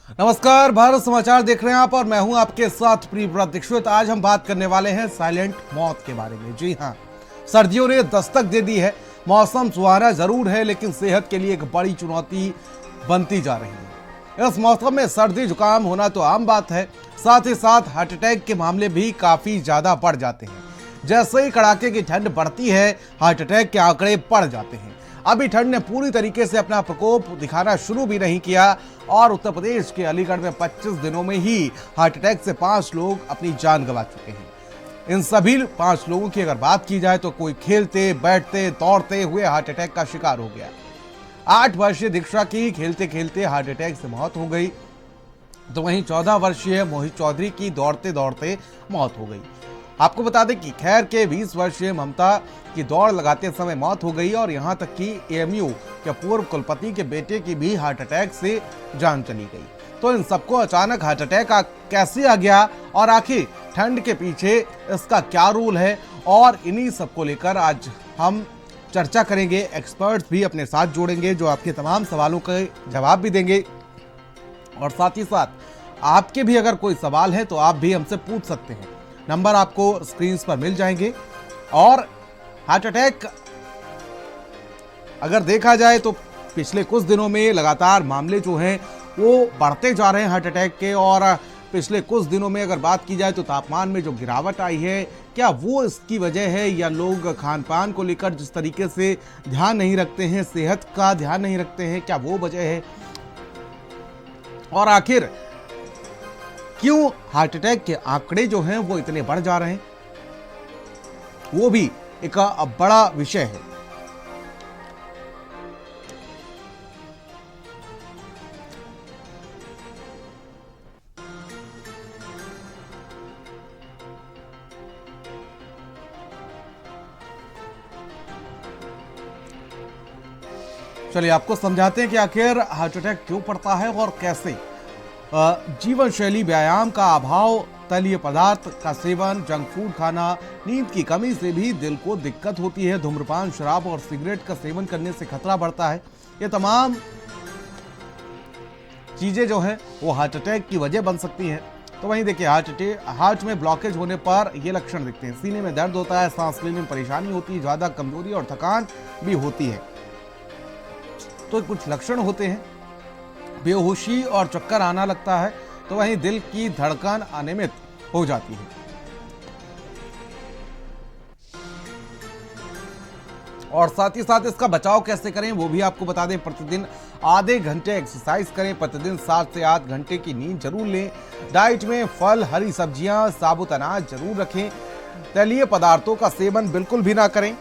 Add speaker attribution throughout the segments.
Speaker 1: नमस्कार, भारत समाचार देख रहे हैं आप और मैं हूं आपके साथ प्रियव्रत दीक्षित। आज हम बात करने वाले हैं साइलेंट मौत के बारे में। जी हां, सर्दियों ने दस्तक दे दी है। मौसम सुहाना जरूर है लेकिन सेहत के लिए एक बड़ी चुनौती बनती जा रही है। इस मौसम में सर्दी जुकाम होना तो आम बात है, साथ ही साथ हार्ट अटैक के मामले भी काफी ज्यादा बढ़ जाते हैं। जैसे ही कड़ाके की ठंड बढ़ती है, हार्ट अटैक के आंकड़े बढ़ जाते हैं। अभी ठंड ने पूरी तरीके से अपना प्रकोप दिखाना शुरू भी नहीं किया और उत्तर प्रदेश के अलीगढ़ में 25 दिनों में ही हार्ट अटैक से 5 लोग अपनी जान गंवा चुके हैं। इन सभी 5 लोगों की अगर बात की जाए तो कोई खेलते बैठते दौड़ते हुए हार्ट अटैक का शिकार हो गया। 8 वर्षीय दीक्षा की खेलते खेलते हार्ट अटैक से मौत हो गई, तो वहीं 14 वर्षीय मोहित चौधरी की दौड़ते दौड़ते मौत हो गई। आपको बता दें कि खैर के 20 वर्षीय ममता की दौड़ लगाते समय मौत हो गई और यहां तक कि एएमयू के पूर्व कुलपति के बेटे की भी हार्ट अटैक से जान चली गई। तो इन सबको अचानक हार्ट अटैक कैसे आ गया और आखिर ठंड के पीछे इसका क्या रोल है, और इन्हीं सबको लेकर आज हम चर्चा करेंगे। एक्सपर्ट्स भी अपने साथ जोड़ेंगे जो आपके तमाम सवालों के जवाब भी देंगे, और साथ ही साथ आपके भी अगर कोई सवाल है तो आप भी हमसे पूछ सकते हैं। नंबर आपको स्क्रीन पर मिल जाएंगे। और हार्ट अटैक अगर देखा जाए तो पिछले कुछ दिनों में लगातार मामले जो हैं वो बढ़ते जा रहे हैं हार्ट अटैक के। और पिछले कुछ दिनों में अगर बात की जाए तो तापमान में जो गिरावट आई है, क्या वो इसकी वजह है, या लोग खान पान को लेकर जिस तरीके से ध्यान नहीं रखते हैं, सेहत का ध्यान नहीं रखते हैं, क्या वो वजह है? और आखिर क्यों हार्ट अटैक के आंकड़े जो हैं वो इतने बढ़ जा रहे हैं, वो भी एक बड़ा विषय है। चलिए आपको समझाते हैं कि आखिर हार्ट अटैक क्यों पड़ता है और कैसे। जीवन शैली, व्यायाम का अभाव, तैलीय पदार्थ का सेवन, जंक फूड खाना, नींद की कमी से भी दिल को दिक्कत होती है। धूम्रपान, शराब और सिगरेट का सेवन करने से खतरा बढ़ता है। ये तमाम चीजें जो है वो हार्ट अटैक की वजह बन सकती हैं। तो वहीं देखिए, हार्ट में ब्लॉकेज होने पर ये लक्षण दिखते हैं। सीने में दर्द होता है, सांस लेने में परेशानी होती है, ज्यादा कमजोरी और थकान भी होती है। तो कुछ लक्षण होते हैं, बेहोशी और चक्कर आना लगता है। तो वहीं दिल की धड़कन अनियमित हो जाती है। और साथ ही साथ इसका बचाव कैसे करें वो भी आपको बता दें। प्रतिदिन आधे घंटे एक्सरसाइज करें, प्रतिदिन 7 से 8 घंटे की नींद जरूर लें। डाइट में फल, हरी सब्जियां, साबुत अनाज जरूर रखें। तैलीय पदार्थों का सेवन बिल्कुल भी ना करें।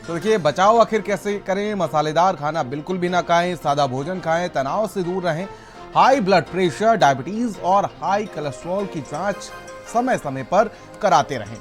Speaker 1: तो देखिए, बचाव आखिर कैसे करें। मसालेदार खाना बिल्कुल भी ना खाएं, सादा भोजन खाएं, तनाव से दूर रहें। हाई ब्लड प्रेशर, डायबिटीज और हाई कोलेस्ट्रॉल की जांच समय समय पर कराते रहें।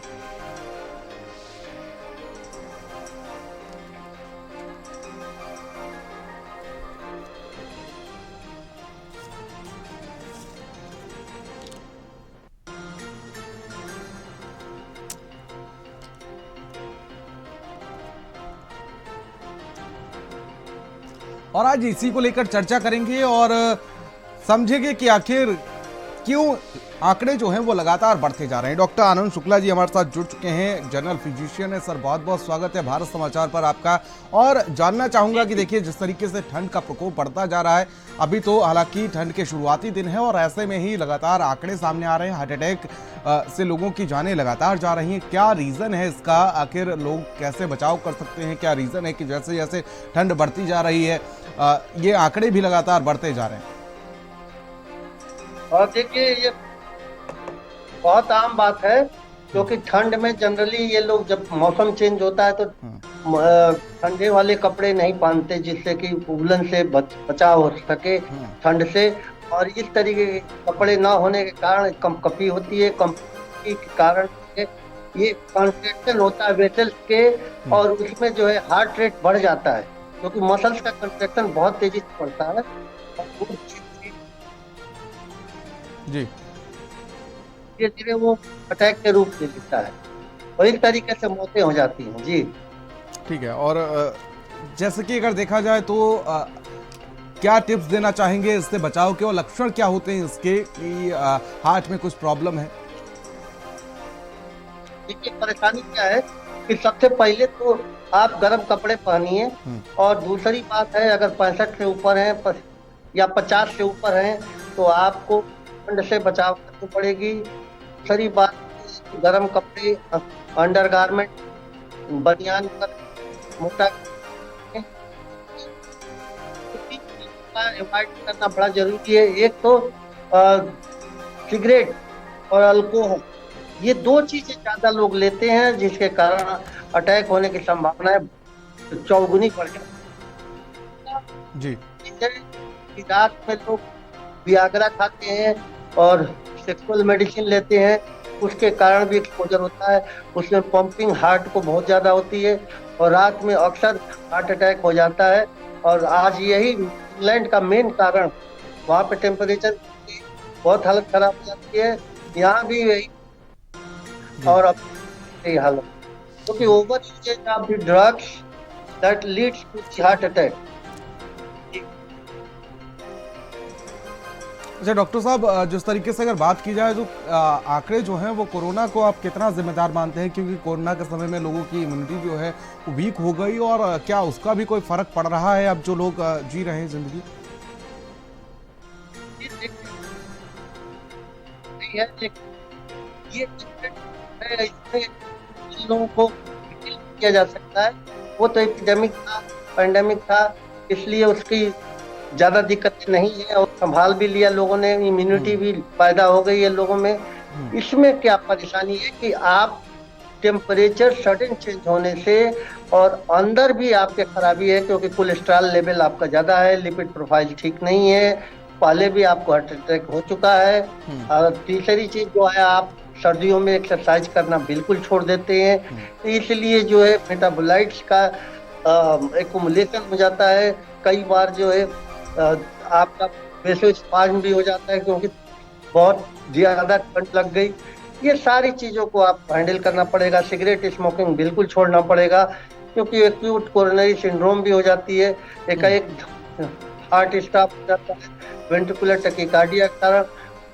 Speaker 1: और आज इसी को लेकर चर्चा करेंगे और समझेंगे कि आखिर क्यों आंकड़े जो हैं वो लगातार बढ़ते जा रहे हैं। डॉक्टर आनंद शुक्ला जी हमारे साथ जुड़ चुके हैं, जनरल फिजिशियन है। सर, बहुत बहुत स्वागत है भारत समाचार पर आपका। और जानना चाहूंगा कि देखिए, जिस तरीके से ठंड का प्रकोप बढ़ता जा रहा है, अभी तो हालांकि ठंड के शुरुआती दिन है और ऐसे में ही लगातार आंकड़े सामने आ रहे हैं। हार्ट अटैक से लोगों की जानें लगातार जा रही हैं। क्या रीज़न है इसका? आखिर लोग कैसे बचाव कर सकते हैं? क्या रीज़न है कि जैसे जैसे ठंड बढ़ती जा रही है ये आंकड़े भी लगातार बढ़ते जा रहे हैं?
Speaker 2: और देखिए, ये बहुत आम बात है क्योंकि ठंड में जनरली ये लोग जब मौसम चेंज होता है तो ठंडे वाले कपड़े नहीं पहनते जिससे कि उबलन से बचाव हो सके ठंड से। और इस तरीके के कपड़े ना होने के कारण कंपकपी होती है। कंपकपी के कारण ये कंट्रैक्शन होता है वेसल्स के, और उसमें जो है हार्ट रेट बढ़ जाता है क्योंकि मसल्स का कंट्रैक्शन बहुत तेजी से बढ़ता है।
Speaker 1: जी,
Speaker 2: धीरे धीरे वो अटैक के रूप ले लेता है। और इस तरीके से मौतें हो जाती हैं। जी
Speaker 1: ठीक है। और जैसे कि अगर देखा जाए तो क्या टिप्स देना चाहेंगे इससे बचाव के, और लक्षण क्या होते हैं इसके कि हार्ट में कुछ प्रॉब्लम है?
Speaker 2: देखिए, परेशानी क्या है कि सबसे पहले तो आप गर्म कपड़े पहनिए। और दूसरी बात है, अगर 65 से ऊपर है या 50 से ऊपर है तो आपको ठंड से बचाव करनी पड़ेगी। दूसरी बात, गर्म कपड़े, अंडरगारमेंट, बनियान पर मोटा अवॉइड करना बड़ा जरूरी है। एक तो सिगरेट और अल्कोहल, ये दो चीजें ज्यादा लोग लेते हैं जिसके कारण अटैक होने की संभावना है चौगुनी बढ़ जाती
Speaker 1: जी।
Speaker 2: है। कि रात में लोग वियाग्रा खाते हैं और सेक्सुअल मेडिसिन लेते हैं, उसके कारण भी एक्सपोजर होता है। उसमें पंपिंग हार्ट को बहुत ज्यादा होती है और रात में अक्सर हार्ट अटैक हो जाता है। और आज यही इंग्लैंड का मेन कारण, वहाँ पे टेम्परेचर बहुत हालत खराब हो जाती है, यहाँ भी यही।
Speaker 1: जी।
Speaker 2: और अब यही हालत, क्योंकि over usages of the drugs that leads to heart attack.
Speaker 1: अच्छा डॉक्टर साहब, जिस तरीके से अगर बात की जाए तो आंकड़े जो हैं वो कोरोना को आप कितना जिम्मेदार मानते हैं, क्योंकि कोरोना के समय में लोगों की इम्यूनिटी जो है वो वीक हो गई, और क्या उसका भी कोई फर्क पड़ रहा है अब जो लोग जी रहे हैं जिंदगी?
Speaker 2: है, ये है, इसमें जिन लोगों को किया जा सकता है, वो तो एपिडेमिक था, पैंडेमिक था, इसलिए उसकी ज्यादा दिक्कतें नहीं है और संभाल भी लिया लोगों ने, इम्यूनिटी भी पैदा हो गई है लोगों में। इसमें क्या परेशानी है कि आप टेम्परेचर सडन चेंज होने से, और अंदर भी आपके खराबी है क्योंकि कोलेस्ट्रॉल लेवल आपका ज्यादा है, लिपिड प्रोफाइल ठीक नहीं है, पहले भी आपको हार्ट अटैक हो चुका है। और तीसरी चीज जो है, आप सर्दियों में एक्सरसाइज करना बिल्कुल छोड़ देते हैं, तो इसलिए जो है मेटाबोलाइट्स का एक्युमुलेशन हो जाता है। कई बार जो है आपका वेसोस्पाज्म भी हो जाता है क्योंकि बहुत ज्यादा ठंड लग गई। ये सारी चीजों को आप हैंडल करना पड़ेगा। सिगरेट स्मोकिंग बिल्कुल छोड़ना पड़ेगा क्योंकि एक्यूट कोरोनरी सिंड्रोम भी हो जाती है, एकाएक हार्ट स्टॉप हो जाता है, वेंट्रिकुलर टैकीकार्डिया के कारण।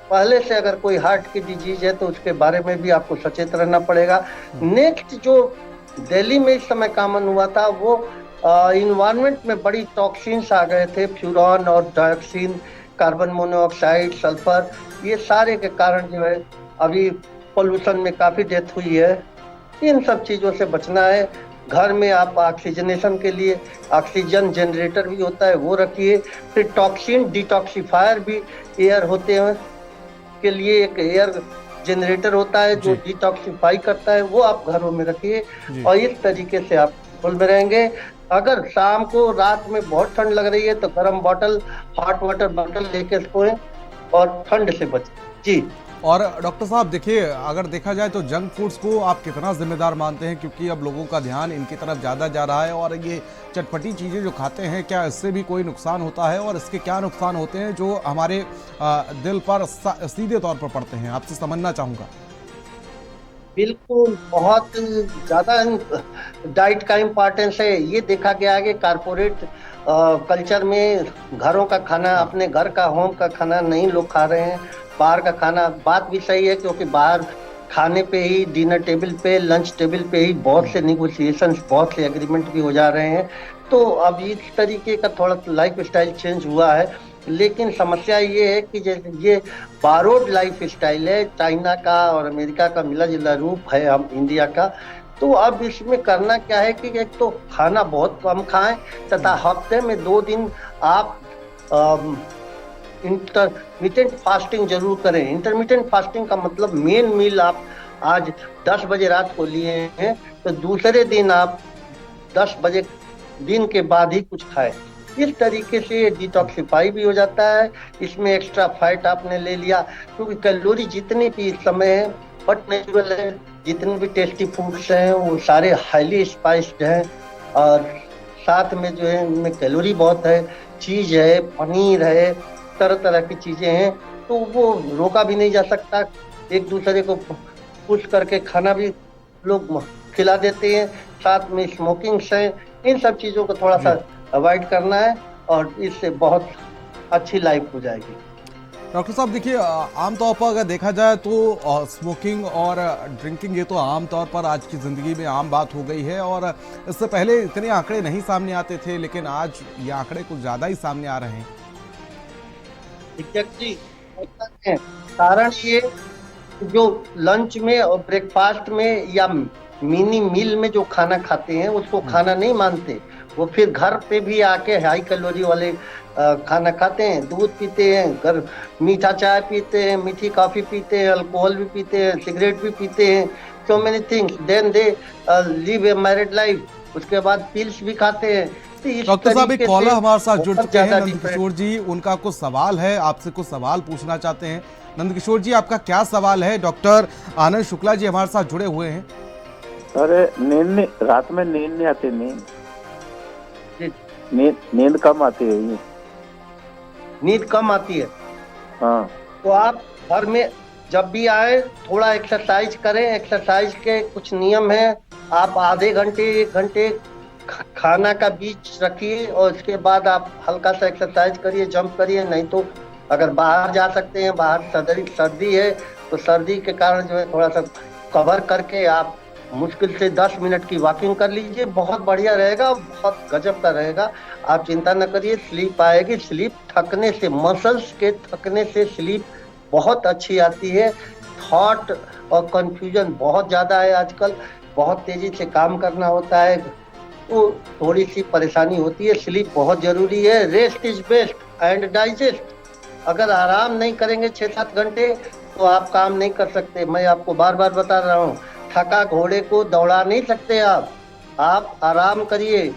Speaker 2: पहले से अगर कोई हार्ट की डिजीज है तो उसके बारे में भी आपको सचेत रहना पड़ेगा। नेक्स्ट जो दिल्ली में इस समय कॉमन हुआ था, वो इन्वायरमेंट में बड़ी टॉक्सिन्स आ गए थे, फ्यूरॉन और डायोक्सिन, कार्बन मोनोऑक्साइड, सल्फर, ये सारे के कारण जो है अभी पोल्यूशन में काफी डेथ हुई है। इन सब चीजों से बचना है। घर में आप ऑक्सीजनेशन के लिए ऑक्सीजन जनरेटर भी होता है, वो रखिए। फिर टॉक्सिन डिटॉक्सिफायर भी एयर होते हैं के लिए एक एयर जनरेटर होता है जो डिटॉक्सिफाई करता है, वो आप घरों में रखिए और इस तरीके से आप फुल में रहेंगे। अगर शाम को रात में बहुत ठंड लग रही है तो गर्म बॉटल, हॉट वाटर बॉटल लेके सोएं और ठंड से बचें। जी।
Speaker 1: और डॉक्टर साहब देखिए, अगर देखा जाए तो जंक फूड्स को आप कितना जिम्मेदार मानते हैं, क्योंकि अब लोगों का ध्यान इनकी तरफ ज़्यादा जा रहा है, और ये चटपटी चीज़ें जो खाते हैं, क्या इससे भी कोई नुकसान होता है, और इसके क्या नुकसान होते हैं जो हमारे दिल पर सीधे तौर पर पड़ते हैं, आपसे समझना चाहूँगा।
Speaker 2: बिल्कुल, बहुत ज्यादा डाइट का इम्पोर्टेंस है। ये देखा गया है कि कारपोरेट कल्चर में घरों का खाना, अपने घर का होम का खाना नहीं लोग खा रहे हैं, बाहर का खाना। बात भी सही है क्योंकि बाहर खाने पे ही, डिनर टेबल पे, लंच टेबल पे ही बहुत से निगोशिएशंस, बहुत से एग्रीमेंट भी हो जा रहे हैं। तो अब इस तरीके का थोड़ा लाइफ स्टाइल चेंज हुआ है, लेकिन समस्या ये है कि जैसे ये बारोड लाइफ स्टाइल है, चाइना का और अमेरिका का मिला जुला रूप है हम इंडिया का। तो अब इसमें करना क्या है कि एक तो खाना बहुत कम खाएं, तथा हफ्ते में 2 दिन आप इंटरमिटेंट फास्टिंग जरूर करें। इंटरमिटेंट फास्टिंग का मतलब मेन मील आप आज 10 बजे रात को लिए हैं तो दूसरे दिन आप 10 बजे दिन के बाद ही कुछ खाएं। इस तरीके से डिटॉक्सिफाई भी हो जाता है। इसमें एक्स्ट्रा फैट आपने ले लिया, क्योंकि कैलोरी जितनी भी इस समय है बट नेचुरल है, जितने भी टेस्टी फूड्स हैं वो सारे हाईली स्पाइस्ड हैं, और साथ में जो है उनमें कैलोरी बहुत है। चीज है, पनीर है, तरह तरह की चीजें हैं, तो वो रोका भी नहीं जा सकता। एक दूसरे को पुश करके खाना भी लोग खिला देते हैं, साथ में स्मोकिंग से, इन सब चीज़ों को थोड़ा सा अवॉइड करना है और इससे बहुत अच्छी लाइफ हो जाएगी।
Speaker 1: डॉक्टर साहब देखिए, आमतौर पर अगर देखा जाए तो स्मोकिंग और ड्रिंकिंग ये तो आमतौर पर आज की ज़िंदगी में आम बात हो गई है, और इससे पहले इतने आंकड़े नहीं सामने आते थे, लेकिन आज ये आंकड़े कुछ ज़्यादा ही सामने आ रहे हैं।
Speaker 2: एग्जैक्टली, कारण ये जो लंच में और ब्रेकफास्ट में या मिनी मील में जो खाना खाते हैं उसको खाना नहीं मानते, वो फिर घर पे भी आके हाई कैलोरी वाले खाना खाते हैं, दूध पीते हैं, घर मीठा चाय पीते हैं, मीठी कॉफी पीते हैं, अल्कोहल भी पीते हैं, सिगरेट भी पीते हैं, so many things, then they live a married life, उसके बाद पिल्स भी खाते हैं।
Speaker 1: डॉक्टर साहब, एक कॉलर हमारे साथ जुड़ चुके हैं, नंदकिशोर जी, उनका कुछ सवाल है, आपसे कुछ सवाल पूछना चाहते हैं। नंदकिशोर जी, आपका क्या सवाल है? डॉक्टर आनंद शुक्ला जी हमारे साथ जुड़े हुए हैं।
Speaker 3: अरे रात में नींद नहीं आती, नींद कम आती है, ये
Speaker 2: नींद कम आती है।
Speaker 3: हाँ,
Speaker 2: तो आप घर में जब भी आए थोड़ा एक्सरसाइज करें, एक्सरसाइज के कुछ नियम हैं, आप आधे घंटे 1 घंटे खाना का बीच रखिए और इसके बाद आप हल्का सा एक्सरसाइज करिए, जंप करिए, नहीं तो अगर बाहर जा सकते हैं, बाहर सर्दी है तो सर्दी के कारण जो है थोड़ा सा कवर करके आप मुश्किल से 10 मिनट की वॉकिंग कर लीजिए, बहुत बढ़िया रहेगा, बहुत गजब का रहेगा। आप चिंता न करिए, स्लीप आएगी। स्लीप थकने से, मसल्स के थकने से स्लीप बहुत अच्छी आती है। थॉट और कंफ्यूजन बहुत ज़्यादा है आजकल, बहुत तेज़ी से काम करना होता है तो थोड़ी सी परेशानी होती है। स्लीप बहुत ज़रूरी है। Rest is best and digest. अगर आराम नहीं करेंगे 6-7 घंटे तो आप काम नहीं कर सकते। मैं आपको बार बार बता रहा हूँ, थका घोड़े को दौड़ा नहीं सकते आप आराम करिए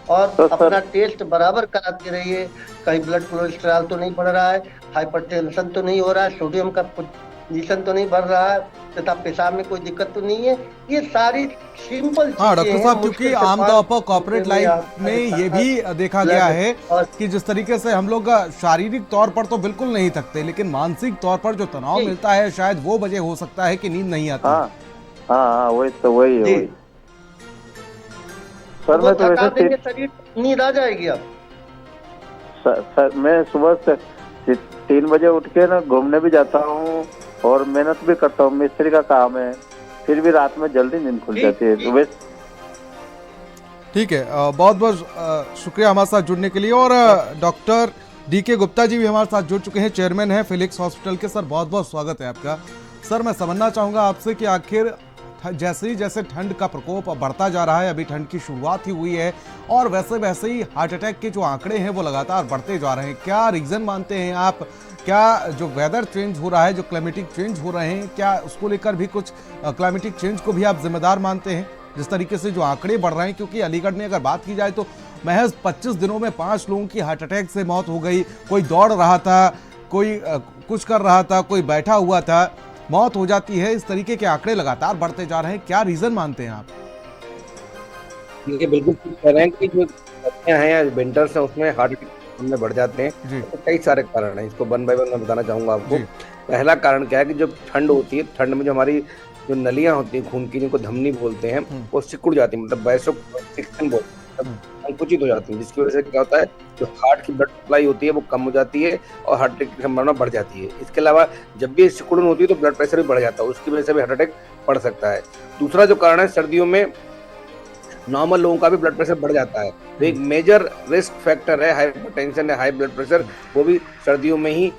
Speaker 2: और
Speaker 3: तो
Speaker 2: अपना टेस्ट बराबर कराते रहिए। कहीं ब्लड कोलेस्ट्रॉल तो नहीं बढ़ रहा है, हाइपरटेंशन तो नहीं हो रहा है, सोडियम का पोजीशन तो नहीं बढ़ रहा है, तथा पेशाब में कोई दिक्कत तो नहीं है। ये सारी सिंपल चीजें।
Speaker 1: हाँ डॉक्टर साहब, क्योंकि आमतौर पर कॉर्पोरेट लाइफ में ये भी देखा गया है कि जिस तरीके से हम लोग शारीरिक तौर पर तो बिल्कुल नहीं थकते, लेकिन मानसिक तौर पर जो तनाव मिलता है, शायद वो वजह हो सकता है कि नींद नहीं आती।
Speaker 3: हाँ, वही है। सर
Speaker 2: मैं तो वैसे शरीर नींद आ जाएगी। अब
Speaker 3: सर मैं सुबह से 3 बजे उठ के ना घूमने भी जाता हूँ और मेहनत भी करता हूँ, मिस्त्री का काम है, फिर भी रात में जल्दी नींद खुल जाती है।
Speaker 1: ठीक है, बहुत बहुत शुक्रिया हमारे साथ जुड़ने के लिए। और डॉक्टर DK गुप्ता जी भी हमारे साथ जुड़ चुके हैं, चेयरमैन हैं फिलिक्स हॉस्पिटल के। सर बहुत बहुत स्वागत है आपका। सर मैं समझना चाहूँगा आपसे कि आखिर जैसे ठंड का प्रकोप बढ़ता जा रहा है, अभी ठंड की शुरुआत ही हुई है, और वैसे ही हार्ट अटैक के जो आंकड़े हैं वो लगातार बढ़ते जा रहे हैं। क्या रीज़न मानते हैं आप? क्या जो वेदर चेंज हो रहा है, जो क्लाइमेटिक चेंज हो रहे हैं, क्या उसको लेकर भी कुछ क्लाइमेटिक चेंज को भी आप जिम्मेदार मानते हैं, जिस तरीके से जो आंकड़े बढ़ रहे हैं? क्योंकि अलीगढ़ में अगर बात की जाए तो महज 25 दिनों में 5 लोगों की हार्ट अटैक से मौत हो गई। कोई दौड़ रहा था, कोई कुछ कर रहा था, कोई बैठा हुआ था, मौत हो जाती है। इस तरीके के आंकड़े लगातार बढ़ते जा रहे हैं, क्या रीजन मानते हैं आप?
Speaker 4: ये बिल्कुल ठीक कह रहे हैं कि जो सर्दियां हैं या विंटर्स हैं उसमें हार्ट अटैक में बढ़ जाते हैं। तो कई सारे कारण हैं, इसको 1 बाय 1 मैं बताना चाहूंगा आपको। पहला कारण क्या है कि जब ठंड होती है, ठंड में जो हमारी जो नलियां होती हैं खून की, जिनको धमनी बोलते हैं, वो सिकुड़ जाती है, मतलब वैसोकंस्ट्रिक्शन बोलते हैं, संकुचित हो जाती है, जिसकी वजह से क्या होता है, जो हार्ट की ब्लड सप्लाई होती है वो कम हो जाती है और हार्ट अटैक की संभावना बढ़ जाती है। इसके अलावा जब भी सिकुड़न होती है तो ब्लड प्रेशर भी बढ़ जाता है, उसकी वजह से भी हार्ट अटैक बढ़ सकता है। दूसरा जो कारण है, सर्दियों में नॉर्मल लोगों का भी ब्लड प्रेशर बढ़ जाता है, तो एक मेजर रिस्क फैक्टर है हाइपरटेंशन या हाई ब्लड प्रेशर, वो भी सर्दियों में ही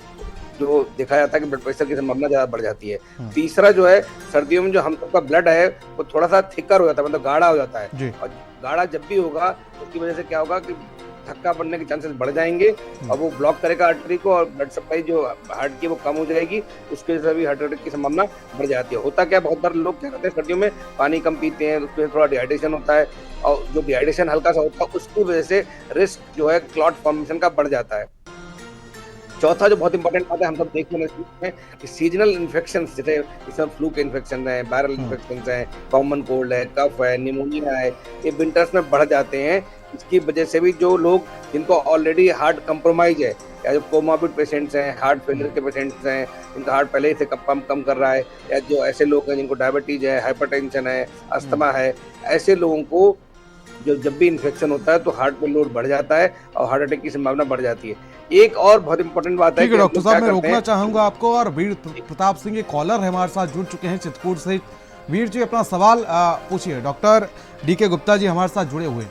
Speaker 4: जो देखा जाता है कि ब्लड प्रेशर की संभावना ज्यादा बढ़ जाती है। तीसरा जो है, सर्दियों में जो हम सबका ब्लड है वो थोड़ा सा थिकर हो जाता है, मतलब गाढ़ा हो जाता है, और गाढ़ा जब भी होगा उसकी वजह से क्या होगा कि थक्का पड़ने के चांसेस बढ़ जाएंगे और वो ब्लॉक करेगा आर्टरी को, और ब्लड सप्लाई जो हार्ट की वो कम हो जाएगी, उसकी वजह से भी हार्ट अटैक की संभावना बढ़ जाती है। होता क्या, बहुत बार लोग क्या करते हैं, सर्दियों में पानी कम पीते हैं, उसमें थोड़ा डिहाइड्रेशन होता है, और जो डिहाइड्रेशन हल्का सा होता है उसकी वजह से रिस्क जो है क्लॉट फॉर्मेशन का बढ़ जाता है। चौथा जो बहुत इंपॉर्टेंट बात है, हम सब देखते हैं कि सीजनल इन्फेक्शन, जैसे इसमें फ्लू के इन्फेक्शन है, वायरल इन्फेक्शन है, कॉमन कोल्ड है, कफ है, निमोनिया है, ये विंटर्स में बढ़ जाते हैं। इसकी वजह से भी जो लोग जिनको ऑलरेडी हार्ट कंप्रोमाइज है, या जो कोमॉर्बिड पेशेंट्स हैं, हार्ट फेलियर के पेशेंट्स हैं, जिनका हार्ट पहले से पंप कम कर रहा है, या जो ऐसे लोग हैं जिनको डायबिटीज है, हाइपरटेंशन है, अस्थमा है, ऐसे लोगों को जो जब भी इन्फेक्शन होता है तो हार्ट में लोड बढ़ जाता है और हार्ट अटैक की संभावना बढ़ जाती है। एक और बहुत इंपॉर्टेंट बात है
Speaker 1: कि डॉक्टर साहब, मैं रोकना चाहूंगा आपको, और वीर प्रताप सिंह कॉलर है हमारे साथ जुड़ चुके हैं चित्रकूट से। वीर जी, अपना सवाल पूछिए। डॉक्टर डीके गुप्ता जी हमारे साथ जुड़े हुए।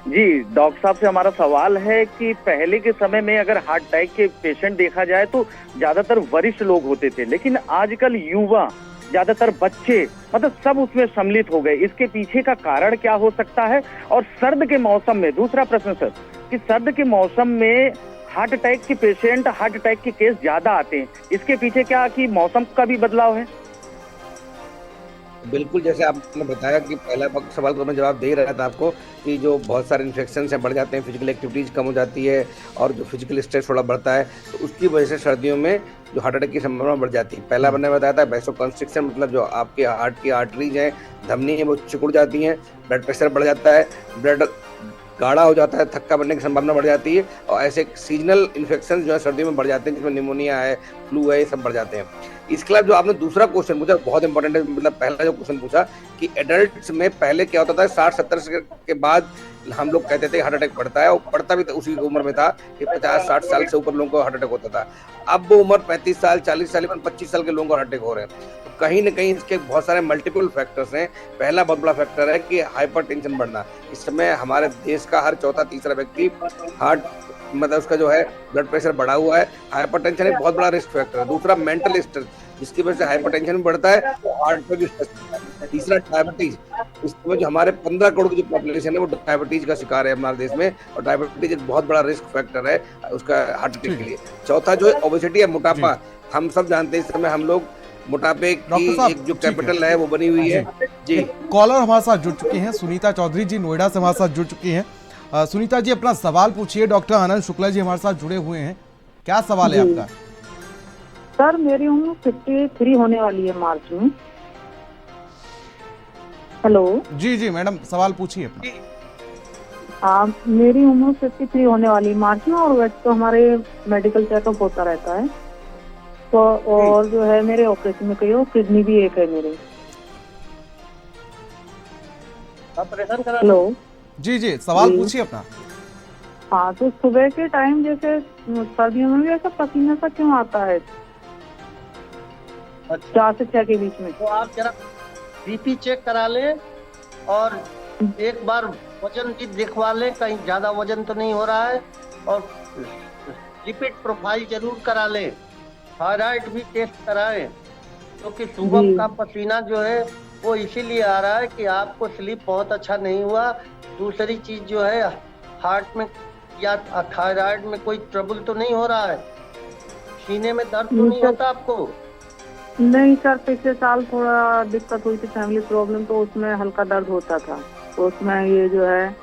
Speaker 5: जी, डॉक्टर साहब से हमारा सवाल है कि पहले के समय में अगर हार्ट अटैक के पेशेंट देखा जाए तो ज्यादातर वरिष्ठ लोग होते थे, लेकिन आजकल युवा, ज्यादातर बच्चे, मतलब सब उसमें सम्मिलित हो गए। इसके पीछे का कारण क्या हो सकता है? और सर्द के मौसम में, दूसरा प्रश्न सर, कि सर्द के मौसम में हार्ट अटैक के पेशेंट, हार्ट अटैक के केस ज्यादा आते हैं, इसके पीछे क्या कि मौसम का भी बदलाव है?
Speaker 4: बिल्कुल, जैसे आपने बताया कि पहला सवाल को मैं जवाब दे रहा था आपको कि जो बहुत सारे इन्फेक्शन हैं बढ़ जाते हैं, फिजिकल एक्टिविटीज कम हो जाती है और जो फिजिकल स्ट्रेस थोड़ा बढ़ता है, तो उसकी वजह से सर्दियों में जो हार्ट अटैक की संभावना बढ़ जाती है। पहला मैंने बताया था वैसोकंस्ट्रिक्शन, मतलब जो आपके हार्ट की आर्टरीज हैं, धमनी है, वो सिकुड़ जाती हैं, ब्लड प्रेशर बढ़ जाता है, ब्लड गाढ़ा हो जाता है, थक्का बनने की संभावना बढ़ जाती है, और ऐसे सीजनल इन्फेक्शन जो है सर्दियों में बढ़ जाते हैं, जिसमें निमोनिया है, फ्लू है, ये सब बढ़ जाते हैं। इसके अलावा जो आपने दूसरा क्वेश्चन पूछा बहुत इंपॉर्टेंट है, मतलब पहला जो क्वेश्चन पूछा कि एडल्ट्स में पहले क्या होता था, 60-70 के बाद हम लोग कहते थे हार्ट अटैक पड़ता है, और पड़ता भी उसी उम्र में था कि 50-60 साल से ऊपर लोगों को हार्ट अटैक होता था। अब वो उम्र 35 साल, 40 साल, 25 साल के लोगों को हार्ट अटैक हो रहे हैं। तो कहीं ना कहीं इसके बहुत सारे मल्टीपल फैक्टर्स हैं। पहला बहुत बड़ा फैक्टर है कि हाइपरटेंशन बढ़ना। इस समय हमारे देश का हर चौथा तीसरा व्यक्ति हार्ट, मतलब उसका जो है ब्लड प्रेशर बढ़ा हुआ है। हाइपरटेंशन एक बहुत बड़ा रिस्क फैक्टर है। दूसरा मेंटल स्ट्रेस, जिसकी वजह से हाइपरटेंशन भी बढ़ता है और हार्ट पे भी स्ट्रेस बढ़ता है। तीसरा डायबिटीज, इसमें जो हमारे 15 करोड़ की जो पॉपुलेशन है वो डायबिटीज का शिकार है हमारे देश में, और डायबिटीज एक बहुत बड़ा रिस्क फैक्टर है उसका हार्ट अटैक के लिए। चौथा जो है ओबेसिटी है, मोटापा। हम सब जानते हैं इस समय हम लोग मोटापे की एक जो कैपिटल है वो बनी हुई है। जी,
Speaker 1: कॉलर हमारे साथ जुड़ चुके हैं, सुनीता चौधरी जी नोएडा से हमारे साथ जुड़ चुकी हैं। सुनीता जी, अपना सवाल पूछिए। डॉक्टर आनंद शुक्ला जी हमारे साथ जुड़े हुए हैं, क्या सवाल है आपका?
Speaker 6: सर, मेरी उम्र 53 होने वाली है मार्च में। हेलो।
Speaker 1: जी जी मैडम, सवाल पूछिए अपना।
Speaker 6: मेरी उम्र 53 होने वाली है मार्च में, और वैसे तो हमारे मेडिकल चेकअप होता रहता है तो, और जो है मेरे ऑपरेशन में कहीं किडनी भी एक है मेरे।
Speaker 2: ऑपरेशन करा।
Speaker 6: हेलो।
Speaker 1: जी जी, सवाल पूछिए अपना।
Speaker 6: हाँ, तो सुबह के टाइम जैसे सर्दियों में भी ऐसा पसीना सा क्यों आता है? 4 से 6 के बीच में।
Speaker 2: तो आप जरा बीपी चेक करा लें और एक बार वजन भी दिखवा लें, कहीं ज्यादा वजन तो नहीं हो रहा है, और लिपिड प्रोफाइल जरूर करा लें, थायराइड भी टेस्ट कराएं, क्योंकि सुबह का पसीना जो है वो इसीलिए आ रहा है कि आपको स्लीप बहुत अच्छा नहीं हुआ। दूसरी चीज जो है, हार्ट में या थायराइड में कोई ट्रबल तो नहीं हो रहा है, सीने में दर्द तो नहीं होता आपको?
Speaker 6: नहीं सर, पिछले साल थोड़ा दिक्कत हुई थी, फैमिली प्रॉब्लम, तो उसमें हल्का दर्द होता था, तो उसमें ये जो है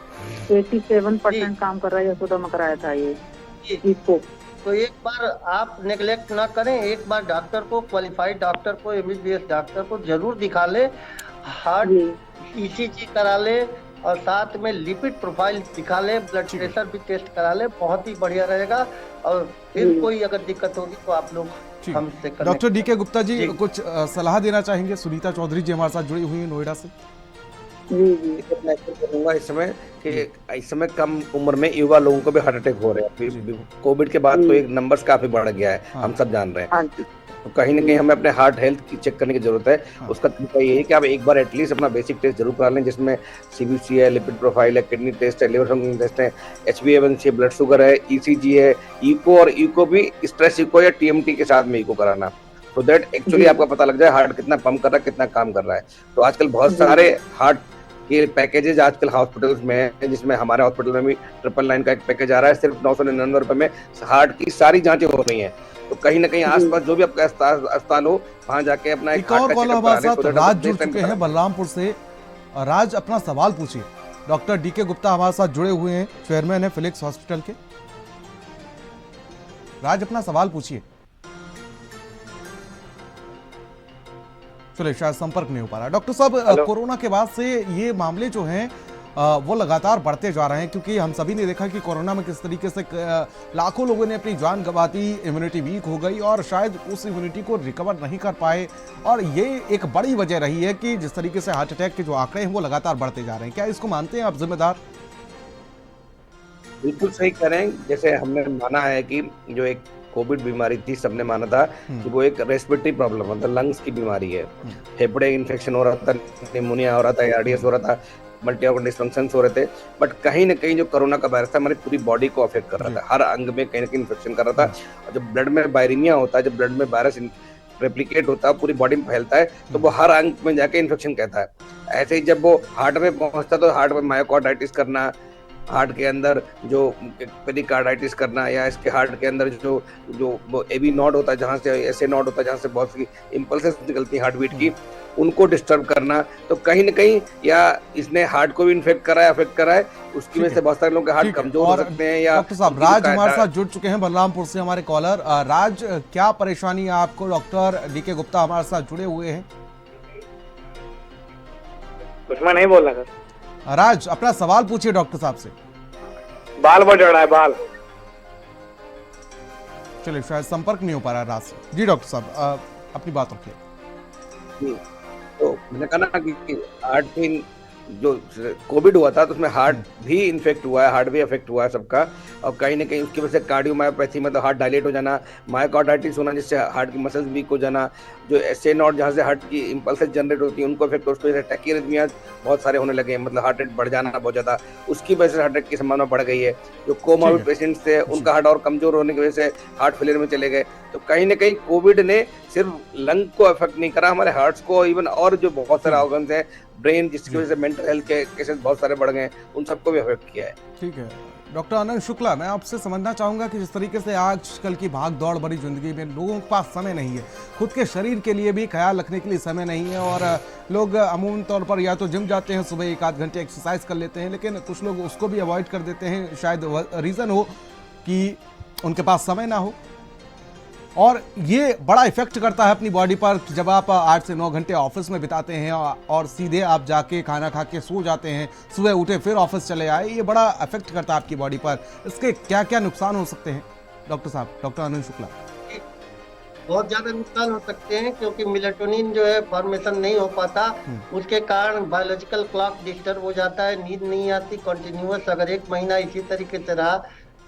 Speaker 6: 87% काम कर रहा है, यशोदा में कराया था ये इसको।
Speaker 2: तो एक बार आप नेग्लेक्ट ना करें, एक बार डॉक्टर को, क्वालिफाइड डॉक्टर को, एमबीबीएस डॉक्टर को जरूर दिखा ले, हार्ट ईसीजी करा ले, और साथ में लिपिड प्रोफाइल दिखा ले, ब्लड प्रेशर भी टेस्ट करा ले, बहुत ही बढ़िया रहेगा। और फिर कोई अगर दिक्कत होगी तो आप लोग हमसे करें।
Speaker 1: डॉक्टर डीके गुप्ता जी कुछ सलाह देना चाहेंगे? सुनीता चौधरी जी हमारे साथ जुड़ी हुई है नोएडा से।
Speaker 4: मैं करूंगा इस समय कि इस समय कम उम्र में युवा लोगों को भी हार्ट अटैक हो रहे हैं। कोविड के बाद तो एक नंबर्स काफी बढ़ गया है, हम सब जान रहे हैं। तो कहीं ना कहीं हमें अपने हार्ट हेल्थ की चेक करने की जरूरत है। उसका तरीका ये है कि आप एक बार एटलीस्ट अपना बेसिक टेस्ट जरूर करा लें, जिसमें सीबीसी है, लिपिड प्रोफाइल है, किडनी टेस्ट है, लिवर फंक्शन टेस्ट है, HbA1c, ब्लड शुगर है, ECG है, इको, और इको भी स्ट्रेस इको या TMT के साथ में इको कराना, सो दैट एक्चुअली आपका पता लग जाए हार्ट कितना पंप कर रहा है, कितना काम कर रहा है। तो आजकल बहुत सारे हार्ट के पैकेजेस आजकल हॉस्पिटल्स में है, जिसमें हमारे हॉस्पिटल में भी 999 का एक पैकेज आ रहा है, सिर्फ 999 रुपए में हार्ट की सारी जांचें हो रही हैं। तो कहीं ना कहीं आसपास जो भी आपका अस्पताल हो, वहां जाके अपना एक
Speaker 1: और कॉल हमारे साथ राज जुड़ चुके हैं बलरामपुर से। राज, अपना सवाल पूछिए। डॉक्टर डीके गुप्ता हमारे साथ जुड़े हुए हैं, चेयरमैन है फिलिक्स हॉस्पिटल के। राज अपना सवाल पूछिए। चलिए शायद संपर्क नहीं हो पा रहा। डॉक्टर साहब, कोरोना के बाद से ये मामले जो हैं वो लगातार बढ़ते जा रहे हैं, क्योंकि हम सभी ने देखा कि कोरोना में किस तरीके से लाखों लोगों ने अपनी जान गंवा दी, इम्यूनिटी वीक हो गई और शायद उस इम्यूनिटी को रिकवर नहीं कर पाए, और ये एक बड़ी वजह रही है कि जिस तरीके से हार्ट अटैक के जो आंकड़े हैं वो लगातार बढ़ते जा रहे हैं। क्या इसको मानते हैं आप जिम्मेदार?
Speaker 4: बिल्कुल सही कह रहे हैं। जैसे हमने माना है कि जो एक कोविड बीमारी थी, सबने माना था कि वो एक रेस्पिरेटरी प्रॉब्लम मतलब लंग्स की बीमारी है। फेफड़े इन्फेक्शन हो रहा था, निमोनिया हो रहा था, ARDS हो रहा था, मल्टी ऑर्गन डिस्फंक्शंस हो रहे थे। बट कहीं ना कहीं जो कोरोना का वायरस था हमारी पूरी बॉडी को अफेक्ट कर रहा था, हर अंग में कहीं ना कहीं इन्फेक्शन कर रहा था। और जब ब्लड में वायरीमिया होता है, जब ब्लड में वायरस रेप्लिकेट होता है, पूरी बॉडी में फैलता है, तो वो हर अंग में जाके इन्फेक्शन कहता है। ऐसे ही जब वो हार्ट में पहुंचता तो हार्ट में मायोकार्डाइटिस करना, हार्ट के अंदर जो पेरिकार्डाइटिस करना, या इसके हार्ट के अंदर जो जो एबी नॉड होता है, जहाँ से ऐसे नॉड होता है जहाँ से बहुत सी इम्पल्सेस निकलती हैं हार्ट बीट की, उनको डिस्टर्ब करना। तो कहीं ना कहीं या इसने हार्ट को भी इन्फेक्ट करा है, अफेक्ट करा है, उसकी वजह से बहुत सारे लोगों के हार्ट कमजोर हो सकते हैं। या
Speaker 1: डॉक्टर साहब, राज हमारे साथ जुड़ चुके हैं बलरामपुर से, हमारे कॉलर। राज, क्या परेशानी है आपको? डॉक्टर DK गुप्ता हमारे साथ जुड़े हुए हैं।
Speaker 7: कुछ मैं नहीं बोल रहा सर।
Speaker 1: राज, अपना सवाल पूछिए डॉक्टर साहब से।
Speaker 7: बाल बढ़ रहा है, बाल।
Speaker 1: चलिए शायद संपर्क नहीं हो पा रहा है राज से। जी डॉक्टर साहब, अपनी बात रखिए।
Speaker 4: तो मैंने कहा ना कि हार्ट पे जो कोविड हुआ था तो उसमें हार्ट भी इन्फेक्ट हुआ है, हार्ट भी अफेक्ट हुआ है सबका। और कहीं ना कहीं उसकी वजह से कार्डियोमायोपैथी मतलब हार्ट डायलेट हो जाना, मायोकार्डाइटिस होना जिससे हार्ट की मसल्स वीक हो जाना, जो एसए नॉट जहाँ से हार्ट की इम्पल्सेस जनरेट होती है उनको इफेक्ट हो, उसकी वजह से टैकियारिथमियाज बहुत सारे होने लगे हैं, मतलब हार्ट रेट बढ़ जाना बहुत ज़्यादा, उसकी वजह से हार्ट अटैक की संभावना बढ़ गई है। जो कोमोर्बिड पेशेंट्स थे उनका हार्ट और कमजोर होने की वजह से हार्ट फेलियर में चले गए। तो कहीं ना कहीं कोविड ने सिर्फ लंग को अफेक्ट नहीं करा, हमारे हार्ट्स को, इवन और जो बहुत सारे ऑर्गन्स हैं, ब्रेन, जिसकी वजह से मेंटल हेल्थ के केसेस बहुत सारे बढ़ गए, उन सबको भी अफेक्ट किया है।
Speaker 1: ठीक है डॉक्टर आनंद शुक्ला, मैं आपसे समझना चाहूंगा कि जिस तरीके से आजकल की भाग दौड़ भरी जिंदगी में लोगों के पास समय नहीं है, खुद के शरीर के लिए भी ख्याल रखने के लिए समय नहीं है, और लोग अमूमन तौर पर या तो जिम जाते हैं, सुबह 1 आध घंटे एक्सरसाइज कर लेते हैं, लेकिन कुछ लोग उसको भी अवॉइड कर देते हैं। शायद रीज़न हो कि उनके पास समय ना हो, और ये बड़ा इफेक्ट करता है अपनी बॉडी पर। जब आप 8 से 9 घंटे ऑफिस में बिताते हैं और सीधे आप जाके खाना खा के सो जाते हैं, सुबह उठे फिर ऑफिस चले आए, ये बड़ा इफेक्ट करता है आपकी बॉडी पर। इसके क्या क्या नुकसान हो सकते हैं डॉक्टर साहब, डॉक्टर आनंद शुक्ला?
Speaker 2: बहुत ज्यादा नुकसान हो सकते हैं, क्योंकि मेलाटोनिन जो है फॉर्मेशन नहीं हो पाता, उसके कारण बायोलॉजिकल क्लॉक डिस्टर्ब हो जाता है, नींद नहीं आती कंटिन्यूअस। अगर 1 महीना इसी तरीके से रहा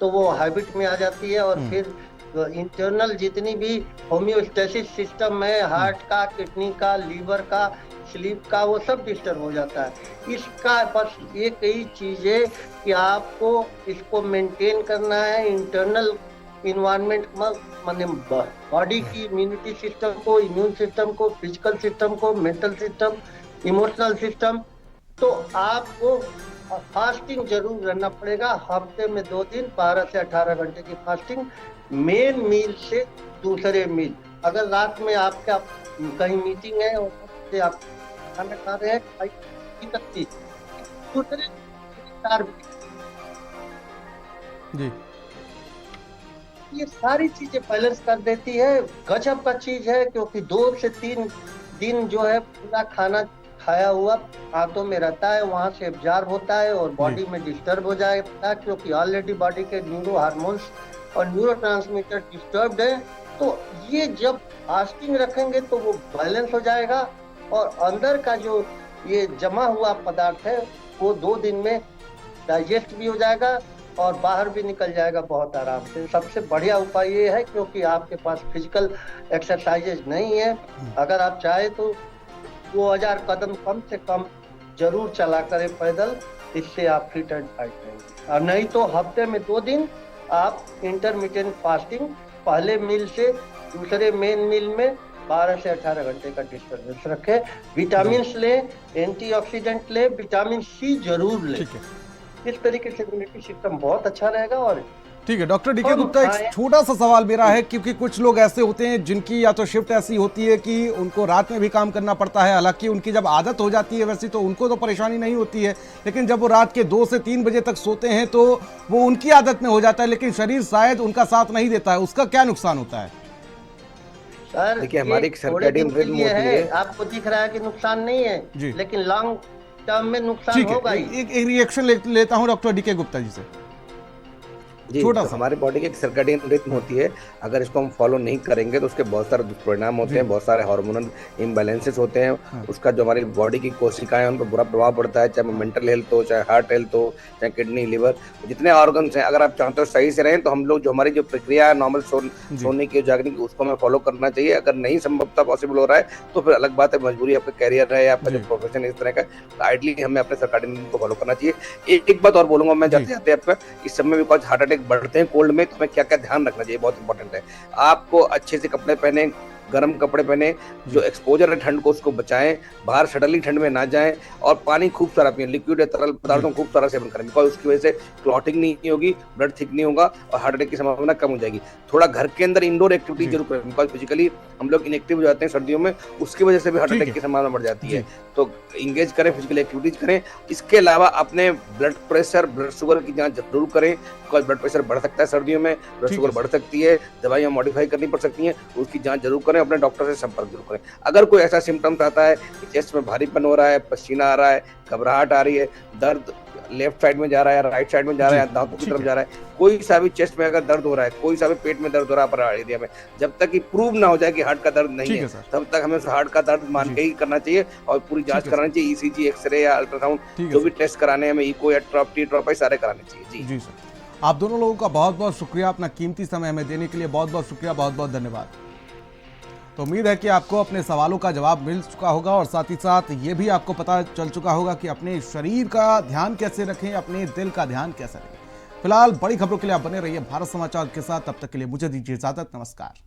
Speaker 2: तो वो हैबिट में आ जाती है, और फिर इंटरनल जितनी भी होम्योस्टेसिस सिस्टम है, हार्ट का, किडनी का, लीवर का, स्लीप का, वो सब डिस्टर्ब हो जाता है। इसका बस एक ही चीज है कि आपको इसको मेंटेन करना है, इंटरनल इन्वायरमेंट माने बॉडी की इम्यूनिटी सिस्टम को, इम्यून सिस्टम को, फिजिकल सिस्टम को, मेंटल सिस्टम, इमोशनल सिस्टम। तो आपको फास्टिंग जरूर रहना पड़ेगा, हफ्ते में 2 दिन 12 से 18 घंटे की फास्टिंग, मेन मील से दूसरे मील। अगर रात में आपका कहीं मीटिंग है और आप खाना खा रहे हैं, दूसरे 4
Speaker 1: जी,
Speaker 2: ये सारी चीजें बैलेंस कर देती है। गजब का चीज है, क्योंकि 2 से 3 दिन जो है पूरा खाना खाया हुआ हाथों में रहता है, वहां से एब्जॉर्ब होता है और बॉडी में डिस्टर्ब हो जाता है, क्योंकि ऑलरेडी बॉडी के न्यूरो हार्मोन्स और न्यूरोट्रांसमीटर डिस्टर्ब्ड है। तो ये जब फास्टिंग रखेंगे तो वो बैलेंस हो जाएगा, और अंदर का जो ये जमा हुआ पदार्थ है वो 2 दिन में डाइजेस्ट भी हो जाएगा और बाहर भी निकल जाएगा बहुत आराम से। सबसे बढ़िया उपाय ये है, क्योंकि आपके पास फिजिकल एक्सरसाइजेज नहीं है, अगर आप चाहे तो 2000 कदम कम से कम जरूर चला करें पैदल, इससे आप फिट एंड फाइट रहेंगे। और नहीं तो हफ्ते में 2 दिन आप इंटरमिटेंट फास्टिंग, पहले मील से दूसरे मेन मील में 12 से 18 घंटे का डिस्टर्बेंस रखें। विटामिन लें, एंटीऑक्सीडेंट लें, विटामिन C जरूर लें। इस तरीके से इम्यूनिटी सिस्टम बहुत अच्छा रहेगा और
Speaker 1: ठीक है डॉक्टर डीके गुप्ता, एक छोटा सा सवाल मेरा है, क्योंकि कुछ लोग ऐसे होते हैं जिनकी या तो शिफ्ट ऐसी होती है कि उनको रात में भी काम करना पड़ता है, हालांकि उनकी जब आदत हो जाती है वैसी तो उनको तो परेशानी नहीं होती है, लेकिन जब वो रात के 2 से 3 बजे तक सोते हैं तो वो उनकी आदत में हो जाता है, लेकिन शरीर शायद उनका साथ नहीं देता है, उसका क्या नुकसान होता है?
Speaker 2: सर
Speaker 4: देखिए हमारी एक सर्कैडियन रिदम होती है,
Speaker 2: आपको दिख रहा है कि नुकसान नहीं है, लेकिन लॉन्ग टर्म में नुकसान होगा ही।
Speaker 1: एक रिएक्शन लेता हूँ डॉक्टर डीके गुप्ता जी से।
Speaker 4: जी, तो हमारे बॉडी की एक सर्कैडियन रिदम होती है, अगर इसको हम फॉलो नहीं करेंगे तो उसके बहुत सारे दुष्परिणाम होते हैं, बहुत सारे हार्मोनल इम्बैलेंसेस होते हैं, उसका जो हमारी बॉडी की कोशिकाएं उन पर बुरा प्रभाव पड़ता है, चाहे मेंटल हेल्थ हो, चाहे हार्ट हेल्थ हो, चाहे किडनी, लिवर, जितने ऑर्गन्स हैं। अगर आप चाहते हो सही से रहें तो हम लोग जो हमारी जो प्रक्रिया है नॉर्मल सोने की, जागने की, उसको हमें फॉलो करना चाहिए। अगर नहीं संभवतः पॉसिबल हो रहा है तो फिर अलग बात है, मजबूरी आपका कैरियर है या आपका जो प्रोफेशन इस तरह का, तो आइडली हमें अपने सर्कैडियन रिदम को फॉलो करना चाहिए। एक बात और बोलूंगा मैं जाते जाते आपका, इस समय बिकॉज हार्ट अटैक बढ़ते हैं कोल्ड में, तो हमें क्या क्या ध्यान रखना चाहिए, बहुत इंपॉर्टेंट है। आपको अच्छे से कपड़े पहने, गर्म कपड़े पहने, जो एक्सपोजर है ठंड को उसको बचाएं, बाहर सडनली ठंड में ना जाएं, और पानी खूब सारा पिए, लिक्विड या तरल पदार्थों खूब सारा सेवन करें, बिकॉज उसकी वजह से क्लॉटिंग नहीं होगी, ब्लड थिक नहीं होगा और हार्ट अटैक की संभावना कम हो जाएगी। थोड़ा घर के अंदर इंडोर एक्टिविटी जरूर करें, बिकॉज फिजिकली हम लोग इनएक्टिव हो जाते हैं सर्दियों में, उसकी वजह से भी हार्ट अटैक की संभावना बढ़ जाती है। तो इंगेज करें, फिजिकल एक्टिविटीज करें। इसके अलावा अपने ब्लड प्रेशर, ब्लड शुगर की जांच जरूर करें, बिकॉज ब्लड प्रेशर बढ़ सकता है सर्दियों में, ब्लड शुगर बढ़ सकती है, दवाइयां मॉडिफाई करनी पड़ सकती हैं, उसकी जांच जरूर करें, अपने डॉक्टर से संपर्क जरूर करें। अगर कोई ऐसा सिम्टम्स आता है कि चेस्ट में भारीपन हो रहा है, पसीना आ रहा है, घबराहट आ रही है, दर्द लेफ्ट साइड में जा रहा है, राइट साइड में जा रहा है, दांतों की तरफ जा रहा है, कोई सा भी चेस्ट में अगर दर्द हो रहा है, कोई सा भी पेट में दर्द हो रहा है अपर एरिया में, जब तक कि प्रूव ना हो जाए कि हार्ट का दर्द नहीं है, तब तक हमें उस हार्ट का दर्द मान के ही करना चाहिए और पूरी जांच करानी चाहिए, ईसीजी, एक्सरे या अल्ट्रासाउंड, जो भी टेस्ट कराने हैं, हमें इको या ट्रॉपाई सारे कराने चाहिए। जी
Speaker 1: सर, आप दोनों लोगों का बहुत बहुत शुक्रिया, अपना कीमती समय हमें देने के लिए बहुत बहुत शुक्रिया, बहुत बहुत धन्यवाद। तो उम्मीद है कि आपको अपने सवालों का जवाब मिल चुका होगा और साथ ही साथ ये भी आपको पता चल चुका होगा कि अपने शरीर का ध्यान कैसे रखें, अपने दिल का ध्यान कैसे रखें। फिलहाल बड़ी खबरों के लिए आप बने रहिए भारत समाचार के साथ, तब तक के लिए मुझे दीजिए इजाजत, नमस्कार।